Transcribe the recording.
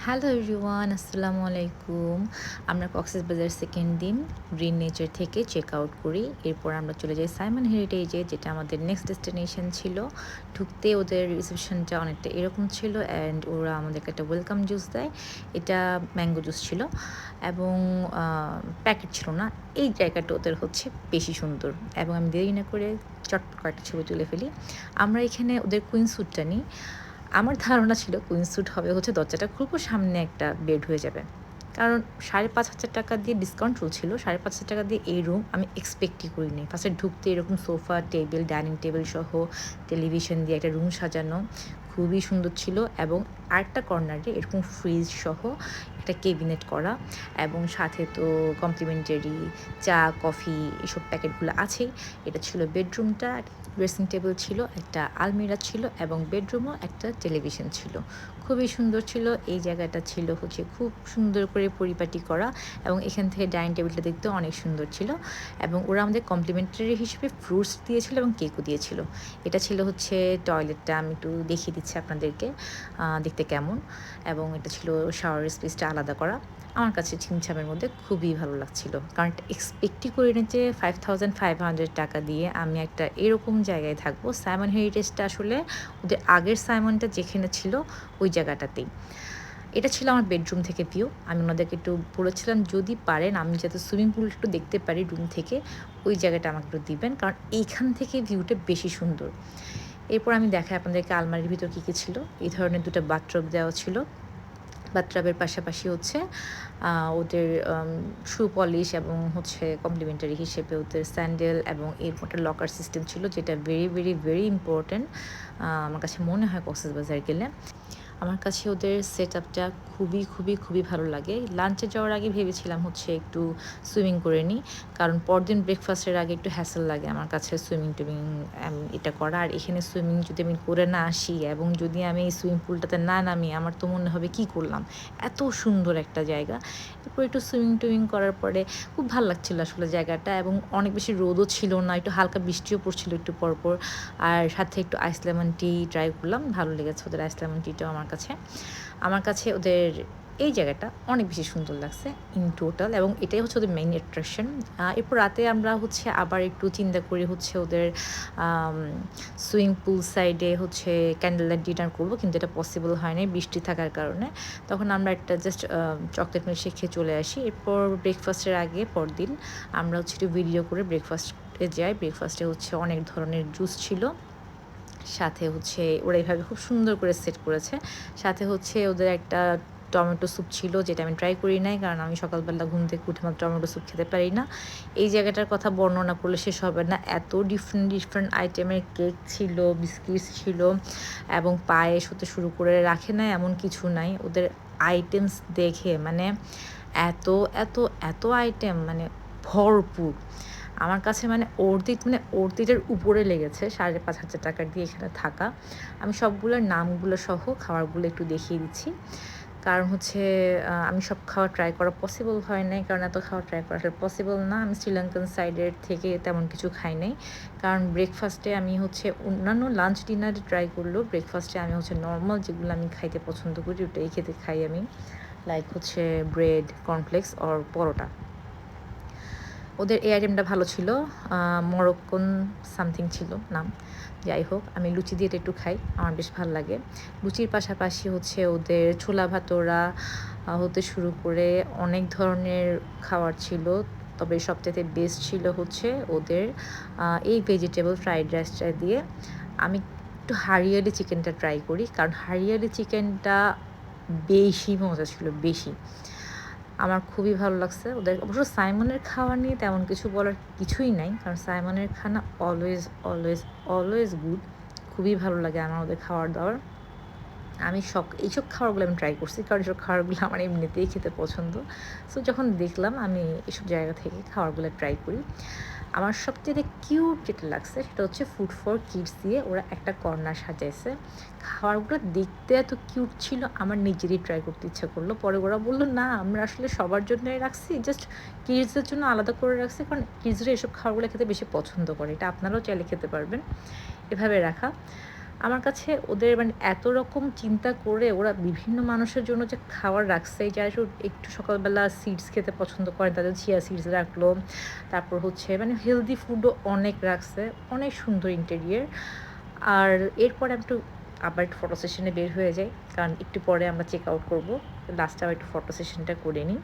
Hello everyone, আসসালামু আলাইকুম। আমরা কক্সবাজার সেকেন্ড দিন গ্রিন নেচার থেকে চেক আউট করি। এরপর আমরা চলে যাই সাইমন হেরিটেজে, যেটা আমাদের নেক্সট ডেস্টিনেশন ছিল। ঢুকতে ওদের রিসেপশনটা অনেকটা এরকম ছিল অ্যান্ড ওরা আমাদেরকে একটা ওয়েলকাম জুস দেয়। এটা ম্যাঙ্গো জুস ছিল এবং প্যাকেট ছিল না। এই জায়গাটা ওদের হচ্ছে বেশি সুন্দর এবং আমি দেরি না করে চটপট কয়েকটা ছবি তুলে ফেলি। আমরা এখানে ওদের কুইন স্যুটটা নিই। আমার ধারণা ছিল কুইন স্যুট হবে হচ্ছে দরজাটা খুলবো, সামনে একটা বেড হয়ে যাবে। কারণ ৫,৫০০ টাকা দিয়ে ডিসকাউন্ট চলছিল। ৫,৫০০ টাকা দিয়ে এই রুম আমি এক্সপেক্টই করিনি। ফার্স্টে ঢুকতে এরকম সোফা, টেবিল, ডাইনিং টেবিল সহ টেলিভিশন দিয়ে একটা রুম সাজানো। খুবই সুন্দর ছিল এবং আরেকটা কর্নারে এরকম ফ্রিজ সহ একটা কেবিনেট করা এবং সাথে তো কমপ্লিমেন্টারি চা, কফি এসব প্যাকেটগুলো আছেই। এটা ছিল বেডরুমটা। ড্রেসিং টেবিল ছিল, একটা আলমিরা ছিল এবং বেডরুমও একটা টেলিভিশন ছিল। খুবই সুন্দর ছিল। এই জায়গাটা ছিল হচ্ছে খুব সুন্দর করে পরিপাটি করা এবং এখান থেকে ডাইনিং টেবিলটা দেখতেও অনেক সুন্দর ছিল এবং ওরা আমাদের কমপ্লিমেন্টারি হিসেবে ফ্রুটস দিয়েছিল এবং কেকও দিয়েছিল। এটা ছিল হচ্ছে টয়লেটটা। আমি একটু দেখিয়ে দিচ্ছি আপনাদেরকে দেখতে কেমন। এবং এটা ছিল শাওয়ার স্পেসটা আলাদা করা। আমার কাছে ছিমছামের মধ্যে খুবই ভালো লাগছিল, কারণ এক্সপেক্টই করিনি যে ৫,৫০০ টাকা দিয়ে আমি একটা এরকম জায়গায় থাকবো। সাইমন হেরিটেজটা আসলে ওদের আগের সাইমনটা যেখানে ছিল ওই জায়গাটাতেই। এটা ছিল আমার বেডরুম থেকে ভিউ। আমি ওনাদেরকে একটু বলেছিলাম যদি পারেন আমি যাতে সুইমিং পুল একটু দেখতে পারি রুম থেকে, ওই জায়গাটা আমাকে একটু দিবেন, কারণ এইখান থেকে ভিউটা বেশি সুন্দর। এরপর আমি দেখাই আপনাদেরকে আলমারির ভিতর কী কী ছিল। এই ধরনের ২টা বাথটব দেওয়া ছিল। বাথটাবের পাশাপাশি হচ্ছে ওদের শু পলিশ এবং হচ্ছে কমপ্লিমেন্টারি হিসেবে ওদের স্যান্ডেল এবং এরপর একটা লকার সিস্টেম ছিল, যেটা ভেরি ভেরি ভেরি ইম্পর্ট্যান্ট আমার কাছে মনে হয় কক্সবাজার গেলে। আমার কাছে ওদের সেট আপটা খুবই খুবই খুবই ভালো লাগে। লাঞ্চে যাওয়ার আগে ভেবেছিলাম হচ্ছে একটু সুইমিং করে নিই, কারণ পরদিন ব্রেকফাস্টের আগে একটু হ্যাসেল লাগে আমার কাছে সুইমিং টুইমিং এটা করা। আর এখানে সুইমিং যদি আমি করে না আসি এবং যদি আমি এই সুইমিং পুলটাতে না নামি, আমার তো মনে হবে কী করলাম। এত সুন্দর একটা জায়গা। এরপর একটু সুইমিং টুইমিং করার পরে খুব ভালো লাগছিল আসলে জায়গাটা, এবং অনেক বেশি রোদও ছিল না, একটু হালকা বৃষ্টিও পড়ছিল একটু পরপর। আর সাথে একটু আইস লেমন টি ট্রাই করলাম, ভালো লেগেছে ওদের আইস লেমন টিটাও আমার কাছে ওদের এই জায়গাটা অনেক বেশি সুন্দর লাগছে ইন টোটাল, এবং এটাই হচ্ছে ওদের মেইন অ্যাট্রাকশন। এরপর রাতে আমরা হচ্ছে আবার একটু চিন্তা করি হচ্ছে ওদের সুইমিং পুল সাইডে হচ্ছে ক্যান্ডেল লাইট ডিনার করবো, কিন্তু এটা পসিবল হয় নাই বৃষ্টি থাকার কারণে। তখন আমরা একটা জাস্ট চকলেট মিল্কশেক খেয়ে চলে আসি। এরপর ব্রেকফাস্টের আগে পরদিন আমরা হচ্ছে একটু ভিডিও করে ব্রেকফাস্টে যাই। ব্রেকফাস্টে হচ্ছে অনেক ধরনের জুস ছিল, সাথে হচ্ছে ওরা এইভাবে খুব সুন্দর করে সেট করেছে। সাথে হচ্ছে ওদের একটা টমেটো স্যুপ ছিল, যেটা আমি ট্রাই করি নাই, কারণ আমি সকালবেলা ঘুম থেকে উঠে মাত্র টমেটো স্যুপ খেতে পারি না। এই জায়গাটার কথা বর্ণনা করলে শেষ হবে না, এত ডিফারেন্ট ডিফারেন্ট আইটেমের কেক ছিল, বিস্কিটস ছিল এবং পায়েস হতে শুরু করে রাখে নাই এমন কিছু নাই। ওদের আইটেমস দেখে মানে এত এত এত আইটেম, মানে ভরপুর। আমার কাছে মানে অর্ধেকটার উপরে লেগেছে ৫,৫০০ টাকা দিয়ে এখানে থাকা। আমি সবগুলোর নামগুলো সহ খাবারগুলো একটু দেখিয়ে দিচ্ছি, কারণ হচ্ছে আমি সব খাওয়া ট্রাই করা পসিবল হয় নাই, কারণ এত খাওয়া ট্রাই করা আসলে পসিবল না। আমি শ্রীলঙ্কান সাইডের থেকে তেমন কিছু খাই নাই, কারণ ব্রেকফাস্টে আমি হচ্ছে অন্যান্য লাঞ্চ ডিনারে ট্রাই করলেও ব্রেকফাস্টে আমি হচ্ছে নর্মাল যেগুলো আমি খাইতে পছন্দ করি ওটাই খেতে খাই আমি, লাইক হচ্ছে ব্রেড, কর্নফ্লেক্স অর পরোটা। ওদের এই আইটেমটা ভালো ছিল, মরক্কন সামথিং ছিল নাম। যাই হোক, আমি লুচি দিয়ে একটু খাই, আমার বেশ ভালো লাগে। লুচির পাশাপাশি হচ্ছে ওদের ছোলা ভাটোরা হতে শুরু করে অনেক ধরনের খাবার ছিল, তবে সবচাইতে বেস্ট ছিল হচ্ছে ওদের এই ভেজিটেবল ফ্রাইড রাইসটা দিয়ে। আমি একটু হারিয়ালি চিকেনটা ট্রাই করি, কারণ হারিয়ালি চিকেনটা বেশি মজা ছিল, বেশি। আমার খুবই ভালো লাগছে ওদের। অবশ্য সাইমনের খাওয়া নিয়ে তেমন কিছু বলার কিছুই নাই, কারণ সাইমনের খানা অলওয়েজ অলওয়েজ অলওয়েজ গুড। খুবই ভালো লাগে আমার ওদের খাবার দাবার। আমি এইসব খাবারগুলো আমি ট্রাই করছি, কারণ এইসব খাবারগুলো আমার এমনিতেই খেতে পছন্দ। সো যখন দেখলাম আমি এসব জায়গা থেকে খাবারগুলো ট্রাই করি। আমার সবচেয়ে কিউট যেটা লাগছে সেটা হচ্ছে ফুড ফর কিডস দিয়ে ওরা একটা কর্নার সাজাইছে। খাবারগুলো দেখতে এত কিউট ছিল, আমার নিজেরই ট্রাই করতে ইচ্ছা করলো। পরে ওরা বললো না, আমরা আসলে সবার জন্যই রাখছি, জাস্ট কিডসদের জন্য আলাদা করে রাখছি, কারণ কিডসরা এসব খাবারগুলো খেতে বেশি পছন্দ করে। এটা আপনারাও চাইলে খেতে পারবেন, এভাবে রাখা। আমার কাছে ওদের মানে এত রকম চিন্তা করে ওরা বিভিন্ন মানুষের জন্য যে খাবার রাখছে, যারা একটু সকালবেলা সিডস খেতে পছন্দ করেন তাদের চিয়া সিডস রাখলো। তারপর হচ্ছে মানে হেলদি ফুডও অনেক রাখছে, অনেক সুন্দর ইন্টেরিয়ার। আর এরপরে আমি একটু আবার একটু ফটো সেশনে বের হয়ে যাই, কারণ একটু পরে আমরা চেক আউট করবো। লাস্টে আবার একটু ফটো সেশনটা করে নিই।